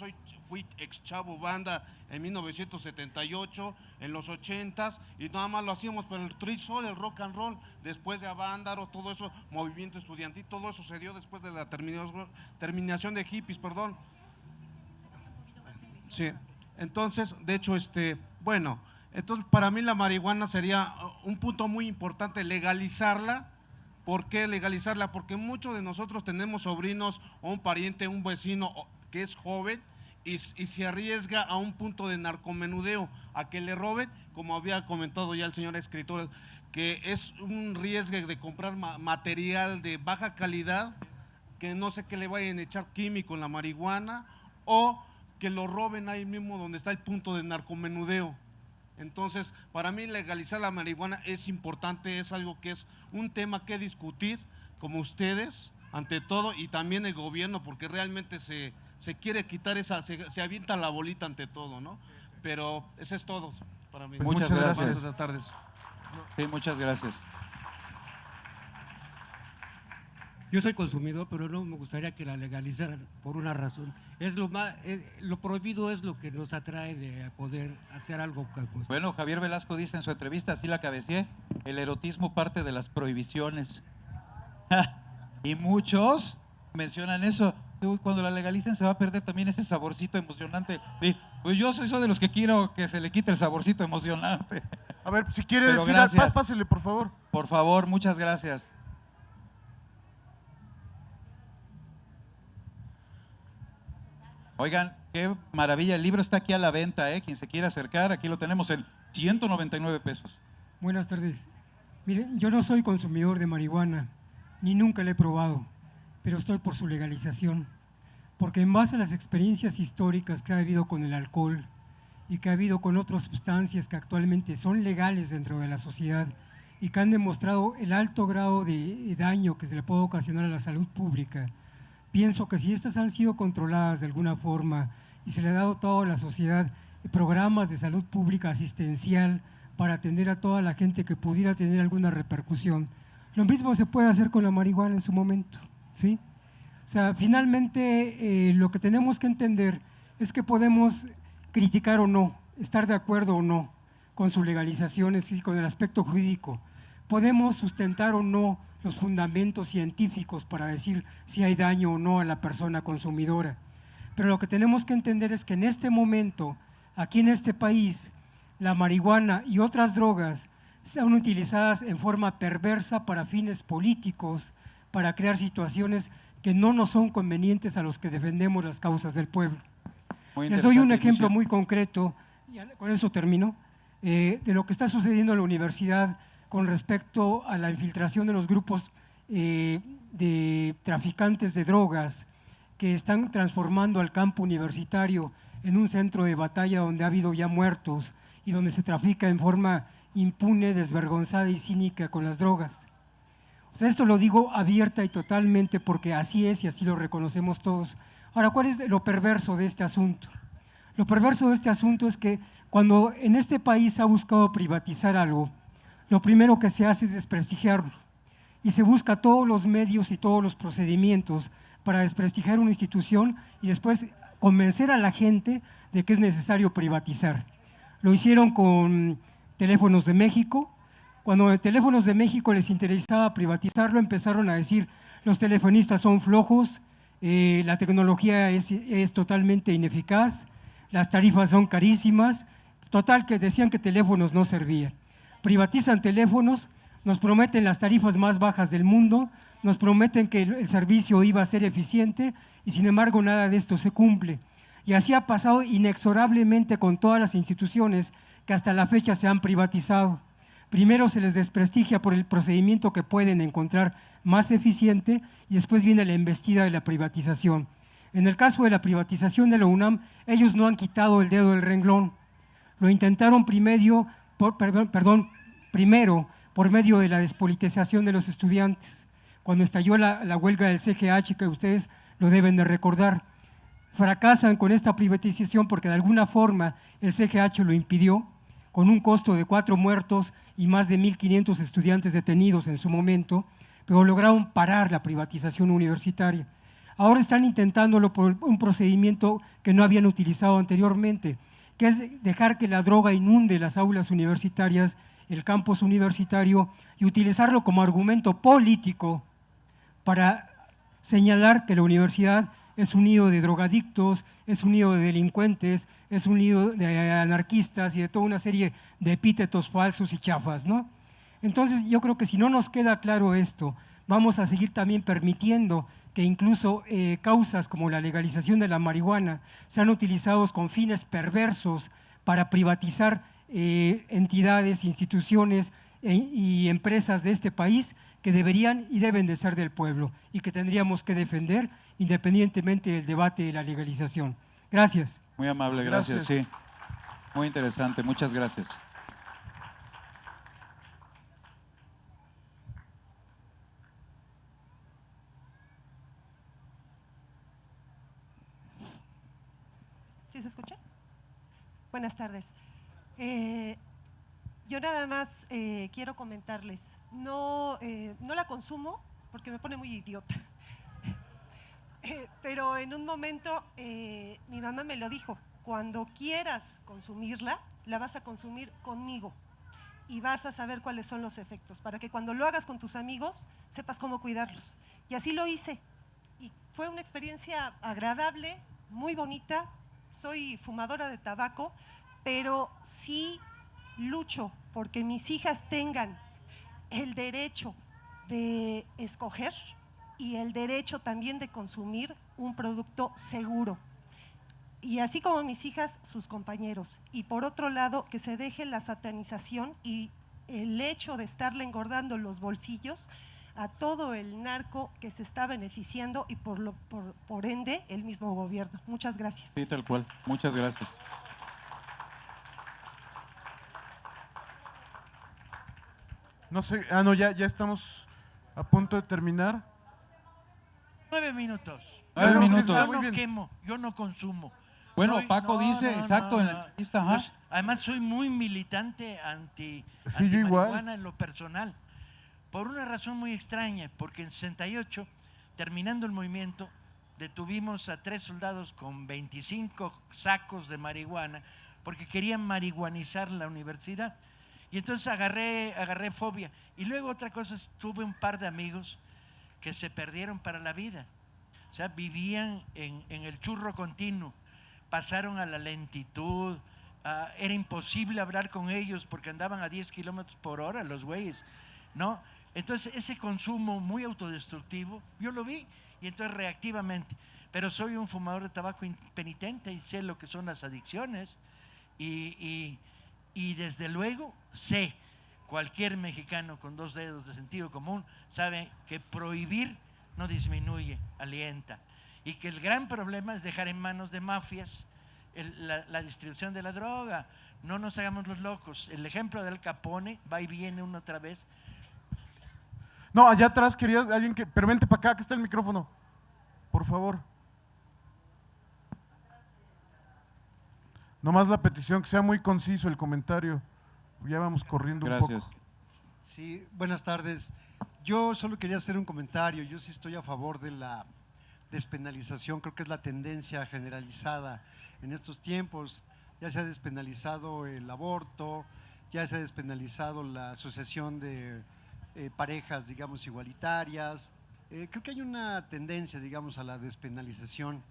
fui ex chavo banda en 1978, en los 80s, y nada más lo hacíamos por el trisol, el rock and roll, después de Avándaro, todo eso, movimiento estudiantil, todo eso se dio después de la terminación de hippies, perdón. Sí, entonces, de hecho, bueno… Entonces, para mí la marihuana sería un punto muy importante, legalizarla. ¿Por qué legalizarla? Porque muchos de nosotros tenemos sobrinos o un pariente, un vecino que es joven y se arriesga a un punto de narcomenudeo, a que le roben, como había comentado ya el señor escritor, que es un riesgo de comprar material de baja calidad, que no sé qué le vayan a echar químico en la marihuana, o que lo roben ahí mismo donde está el punto de narcomenudeo. Entonces, para mí legalizar la marihuana es importante, es algo que es un tema que discutir, como ustedes, ante todo, y también el gobierno, porque realmente se quiere quitar se avienta la bolita ante todo, ¿no? Pero eso es todo para mí. Muchas gracias. Buenas tardes. Sí, muchas gracias. Yo soy consumidor, pero no me gustaría que la legalizaran por una razón. Lo prohibido es lo que nos atrae de poder hacer algo. Pues. Bueno, Javier Velasco dice en su entrevista, así la cabeceé, el erotismo parte de las prohibiciones. Y muchos mencionan eso. Uy, cuando la legalicen se va a perder también ese saborcito emocionante. Pues yo soy de los que quiero que se le quite el saborcito emocionante. A ver, si quiere Pero decir, gracias. pásele, por favor. Por favor, muchas gracias. Oigan, qué maravilla, el libro está aquí a la venta, quien se quiera acercar, aquí lo tenemos en 199 pesos. Buenas tardes. Miren, yo no soy consumidor de marihuana, ni nunca la he probado, pero estoy por su legalización, porque en base a las experiencias históricas que ha habido con el alcohol y que ha habido con otras sustancias que actualmente son legales dentro de la sociedad y que han demostrado el alto grado de daño que se le puede ocasionar a la salud pública, pienso que si estas han sido controladas de alguna forma y se le ha dado a toda la sociedad programas de salud pública asistencial para atender a toda la gente que pudiera tener alguna repercusión, lo mismo se puede hacer con la marihuana en su momento, ¿sí? O sea, finalmente lo que tenemos que entender es que podemos criticar o no, estar de acuerdo o no con su legalización, es decir, con el aspecto jurídico. Podemos sustentar o no los fundamentos científicos para decir si hay daño o no a la persona consumidora. Pero lo que tenemos que entender es que en este momento, aquí en este país, la marihuana y otras drogas son utilizadas en forma perversa para fines políticos, para crear situaciones que no nos son convenientes a los que defendemos las causas del pueblo. Les doy un ejemplo muy concreto con eso termino, de lo que está sucediendo en la universidad con respecto a la infiltración de los grupos de traficantes de drogas que están transformando al campo universitario en un centro de batalla donde ha habido ya muertos y donde se trafica en forma impune, desvergonzada y cínica con las drogas. O sea, esto lo digo abierta y totalmente porque así es y así lo reconocemos todos. Ahora, ¿cuál es lo perverso de este asunto? Lo perverso de este asunto es que cuando en este país se ha buscado privatizar algo, lo primero que se hace es desprestigiarlo y se busca todos los medios y todos los procedimientos para desprestigiar una institución y después convencer a la gente de que es necesario privatizar. Lo hicieron con Teléfonos de México. Cuando a Teléfonos de México les interesaba privatizarlo, empezaron a decir los telefonistas son flojos, la tecnología es totalmente ineficaz, las tarifas son carísimas, total que decían que teléfonos no servían. Privatizan teléfonos, nos prometen las tarifas más bajas del mundo, nos prometen que el servicio iba a ser eficiente y sin embargo nada de esto se cumple. Y así ha pasado inexorablemente con todas las instituciones que hasta la fecha se han privatizado. Primero se les desprestigia por el procedimiento que pueden encontrar más eficiente y después viene la embestida de la privatización. En el caso de la privatización de la UNAM, ellos no han quitado el dedo del renglón. Lo intentaron primero por medio de la despolitización de los estudiantes. Cuando estalló la huelga del CGH, que ustedes lo deben de recordar, fracasan con esta privatización porque de alguna forma el CGH lo impidió, con un costo de 4 muertos y más de 1.500 estudiantes detenidos en su momento, pero lograron parar la privatización universitaria. Ahora están intentándolo por un procedimiento que no habían utilizado anteriormente, que es dejar que la droga inunde las aulas universitarias, el campus universitario, y utilizarlo como argumento político para señalar que la universidad es un nido de drogadictos, es un nido de delincuentes, es un nido de anarquistas y de toda una serie de epítetos falsos y chafas, ¿no? Entonces yo creo que si no nos queda claro esto, vamos a seguir también permitiendo que incluso causas como la legalización de la marihuana sean utilizados con fines perversos para privatizar entidades, instituciones y empresas de este país que deberían y deben de ser del pueblo y que tendríamos que defender independientemente del debate de la legalización. Gracias. Muy amable, gracias. Gracias. Sí. Muy interesante, muchas gracias. ¿Sí se escucha? Buenas tardes. Yo nada más quiero comentarles, no la consumo porque me pone muy idiota, pero en un momento mi mamá me lo dijo, cuando quieras consumirla, la vas a consumir conmigo y vas a saber cuáles son los efectos, para que cuando lo hagas con tus amigos sepas cómo cuidarlos. Y así lo hice y fue una experiencia agradable, muy bonita. Soy fumadora de tabaco, pero sí lucho porque mis hijas tengan el derecho de escoger y el derecho también de consumir un producto seguro. Y así como mis hijas, sus compañeros. Y por otro lado, que se deje la satanización y el hecho de estarle engordando los bolsillos a todo el narco que se está beneficiando y por ende el mismo gobierno. Muchas gracias. Sí, tal cual. Muchas gracias. No sé, no, ya estamos a punto de terminar. 9 minutos. 9 minutos. Yo muy no bien. quemo, yo no consumo. Bueno, Paco dice, exacto, en la lista, ajá. Pues, además soy muy militante anti yo igual. marihuana en lo personal. Por una razón muy extraña, porque en 68, terminando el movimiento, detuvimos a 3 soldados con 25 sacos de marihuana porque querían marihuanizar la universidad. Y entonces agarré fobia. Y luego otra cosa, tuve un par de amigos que se perdieron para la vida. O sea, vivían en el churro continuo, pasaron a la lentitud, era imposible hablar con ellos porque andaban a 10 kilómetros por hora los güeyes, ¿no? Entonces ese consumo muy autodestructivo, yo lo vi y entonces reactivamente, pero soy un fumador de tabaco impenitente y sé lo que son las adicciones Y desde luego sé, cualquier mexicano con 2 dedos de sentido común sabe que prohibir no disminuye, alienta. Y que el gran problema es dejar en manos de mafias la distribución de la droga. No nos hagamos los locos. El ejemplo del Al Capone va y viene una otra vez. No, allá atrás quería alguien que… Pero vente para acá, que está el micrófono. Por favor. Nomás la petición, que sea muy conciso el comentario. Ya vamos corriendo un Gracias. poco. Sí, buenas tardes. Yo solo quería hacer un comentario. Yo sí estoy a favor de la despenalización. Creo que es la tendencia generalizada en estos tiempos. Ya se ha despenalizado el aborto, ya se ha despenalizado la asociación de parejas, digamos, igualitarias. Creo que hay una tendencia, digamos, a la despenalización.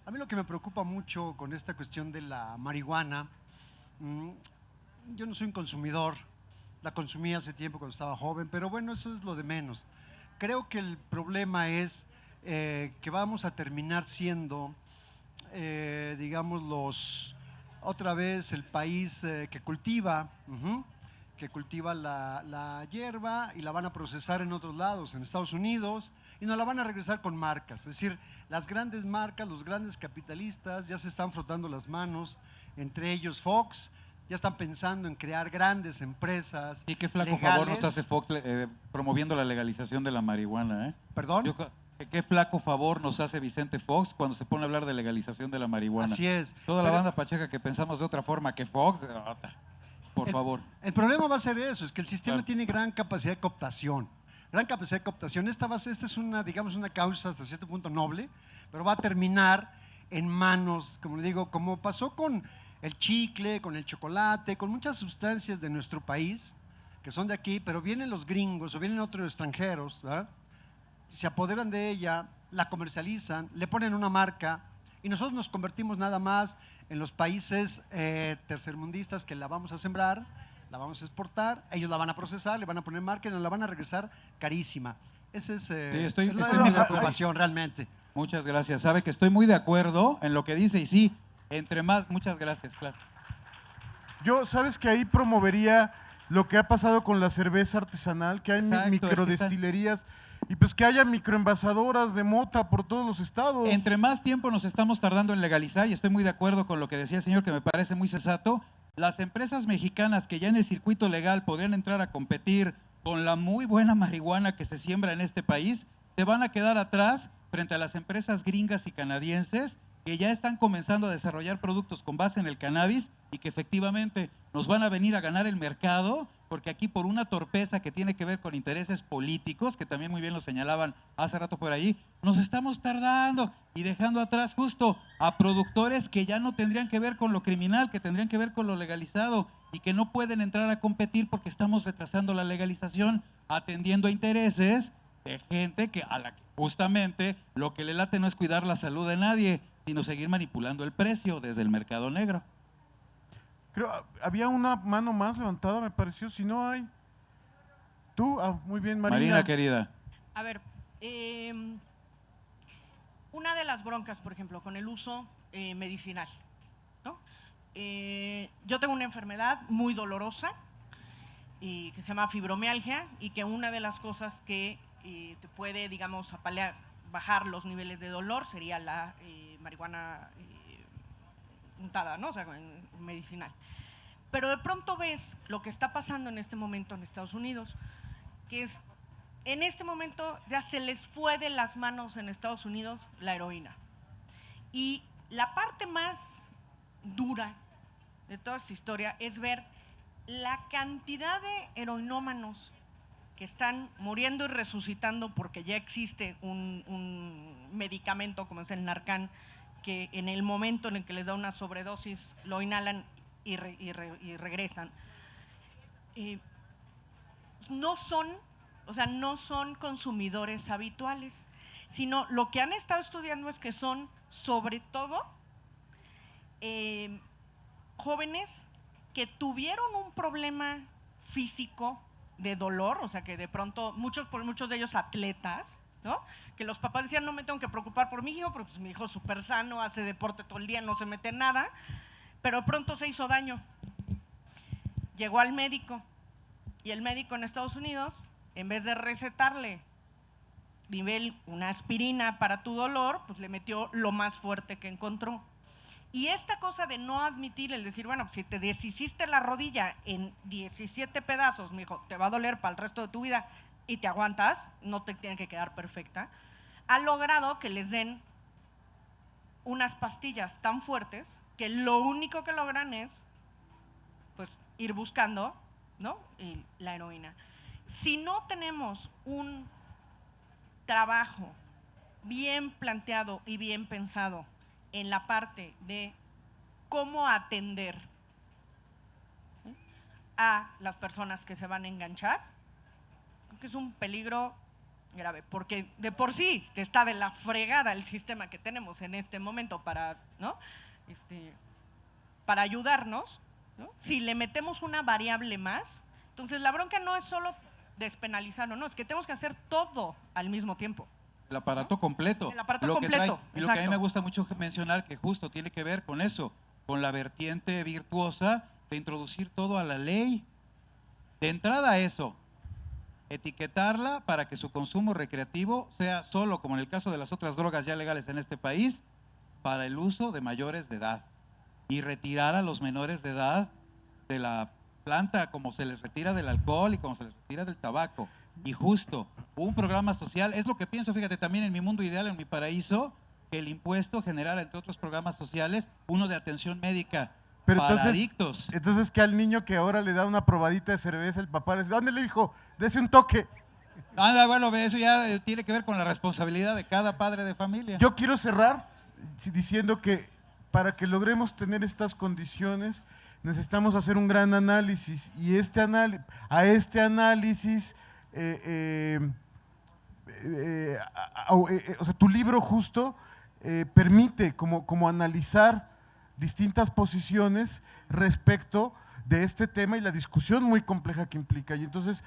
A mí lo que me preocupa mucho con esta cuestión de la marihuana, yo no soy un consumidor, la consumí hace tiempo cuando estaba joven, pero bueno, eso es lo de menos. Creo que el problema es que vamos a terminar siendo, digamos, otra vez el país que cultiva la hierba y la van a procesar en otros lados, en Estados Unidos, y nos la van a regresar con marcas. Es decir, las grandes marcas, los grandes capitalistas ya se están frotando las manos, entre ellos Fox, ya están pensando en crear grandes empresas. Y qué flaco legales. favor nos hace Fox promoviendo la legalización de la marihuana, ¿eh? ¿Perdón? Qué flaco favor nos hace Vicente Fox cuando se pone a hablar de legalización de la marihuana. Así es. Toda la banda pacheca que pensamos de otra forma que Fox, por favor. El problema va a ser eso, es que el sistema Claro. tiene gran capacidad de cooptación. Gran capacidad de cooptación. Esta es una, digamos, una causa hasta cierto punto noble, pero va a terminar en manos, como le digo, como pasó con el chicle, con el chocolate, con muchas sustancias de nuestro país, que son de aquí, pero vienen los gringos o vienen otros extranjeros, ¿verdad? Se apoderan de ella, la comercializan, le ponen una marca y nosotros nos convertimos nada más en los países tercermundistas que la vamos a sembrar, la vamos a exportar, ellos la van a procesar, le van a poner marca y nos la van a regresar carísima. Esa es, es mi preocupación realmente. Muchas gracias. Sabe que estoy muy de acuerdo en lo que dice y sí, entre más, muchas gracias, claro. Yo, ¿sabes que ahí promovería lo que ha pasado con la cerveza artesanal? Que hay microdestilerías y pues que haya microenvasadoras de mota por todos los estados. Entre más tiempo nos estamos tardando en legalizar, y estoy muy de acuerdo con lo que decía el señor, que me parece muy sensato, las empresas mexicanas que ya en el circuito legal podrían entrar a competir con la muy buena marihuana que se siembra en este país, se van a quedar atrás frente a las empresas gringas y canadienses que ya están comenzando a desarrollar productos con base en el cannabis y que efectivamente nos van a venir a ganar el mercado, porque aquí por una torpeza que tiene que ver con intereses políticos, que también muy bien lo señalaban hace rato por ahí, nos estamos tardando y dejando atrás justo a productores que ya no tendrían que ver con lo criminal, que tendrían que ver con lo legalizado y que no pueden entrar a competir porque estamos retrasando la legalización, atendiendo a intereses de gente que a la que justamente lo que le late no es cuidar la salud de nadie, sino seguir manipulando el precio desde el mercado negro. Creo, había una mano más levantada, me pareció, si no hay. ¿Tú? Muy bien, Marina. Marina, querida. A ver, una de las broncas, por ejemplo, con el uso medicinal, ¿no? Yo tengo una enfermedad muy dolorosa y que se llama fibromialgia y que una de las cosas que te puede, digamos, bajar los niveles de dolor sería la marihuana untada, ¿no? O sea, medicinal. Pero de pronto ves lo que está pasando en este momento en Estados Unidos, que es, en este momento ya se les fue de las manos en Estados Unidos la heroína. Y la parte más dura de toda esta historia es ver la cantidad de heroinómanos que están muriendo y resucitando porque ya existe un medicamento como es el Narcan, que en el momento en el que les da una sobredosis lo inhalan y regresan. No son consumidores habituales, sino lo que han estado estudiando es que son sobre todo jóvenes que tuvieron un problema físico de dolor, o sea que de pronto muchos de ellos atletas, ¿no? Que los papás decían no me tengo que preocupar por mi hijo, porque pues, mi hijo es súper sano, hace deporte todo el día, no se mete en nada, pero pronto se hizo daño. Llegó al médico y el médico en Estados Unidos, en vez de recetarle una aspirina para tu dolor, pues le metió lo más fuerte que encontró. Y esta cosa de no admitir, el decir, bueno, si te deshiciste la rodilla en 17 pedazos, mijo, te va a doler para el resto de tu vida y te aguantas, no te tiene que quedar perfecta, ha logrado que les den unas pastillas tan fuertes que lo único que logran es pues ir buscando, ¿no?, y la heroína. Si no tenemos un trabajo bien planteado y bien pensado en la parte de cómo atender a las personas que se van a enganchar, creo que es un peligro grave, porque de por sí que está de la fregada el sistema que tenemos en este momento para, ¿no?, para ayudarnos, ¿no? Si le metemos una variable más, entonces la bronca no es solo despenalizarlo, no, es que tenemos que hacer todo al mismo tiempo. El aparato completo. El aparato Lo que completo, y lo que a mí exacto. me gusta mucho mencionar, que justo tiene que ver con eso, con la vertiente virtuosa de introducir todo a la ley. De entrada eso, etiquetarla para que su consumo recreativo sea solo, como en el caso de las otras drogas ya legales en este país, para el uso de mayores de edad. Y retirar a los menores de edad de la planta como se les retira del alcohol y como se les retira del tabaco. Y justo, un programa social, es lo que pienso, fíjate, también en mi mundo ideal, en mi paraíso, que el impuesto generara, entre otros programas sociales, uno de atención médica Pero para entonces, adictos. entonces que al niño que ahora le da una probadita de cerveza, el papá le dice, ¿dónde le dijo? Dese un toque. Anda, bueno, eso ya tiene que ver con la responsabilidad de cada padre de familia. Yo quiero cerrar diciendo que para que logremos tener estas condiciones necesitamos hacer un gran análisis y a este análisis o sea, tu libro justo permite como analizar distintas posiciones respecto de este tema y la discusión muy compleja que implica, y entonces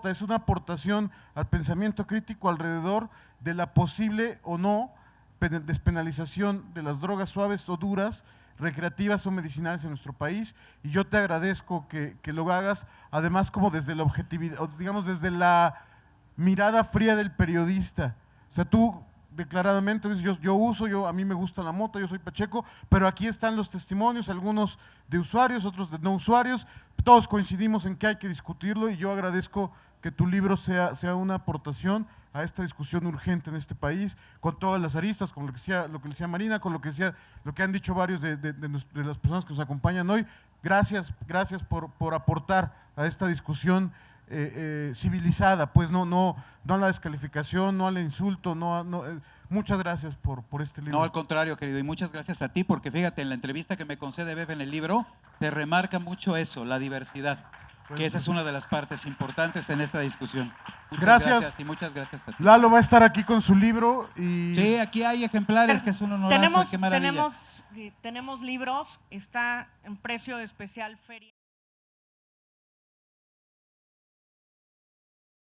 es una aportación al pensamiento crítico alrededor de la posible o no despenalización de las drogas suaves o duras, recreativas o medicinales en nuestro país, y yo te agradezco que lo hagas, además como desde la objetividad, o digamos desde la mirada fría del periodista. O sea, tú declaradamente dices, a mí me gusta la mota, yo soy pacheco, pero aquí están los testimonios, algunos de usuarios, otros de no usuarios, todos coincidimos en que hay que discutirlo, y yo agradezco que tu libro sea una aportación a esta discusión urgente en este país, con todas las aristas, con lo que decía Marina, con lo que han dicho varios de las personas que nos acompañan hoy. Gracias por aportar a esta discusión civilizada, pues no a la descalificación, no al insulto, muchas gracias por este libro. No, al contrario, querido, y muchas gracias a ti, porque fíjate, en la entrevista que me concede Bebe en el libro, se remarca mucho eso, la diversidad, que esa es una de las partes importantes en esta discusión. Muchas gracias y muchas gracias a ti. Lalo va a estar aquí con su libro. Sí, aquí hay ejemplares, que es un honorazo, qué maravilla. Tenemos libros, está en precio especial feria.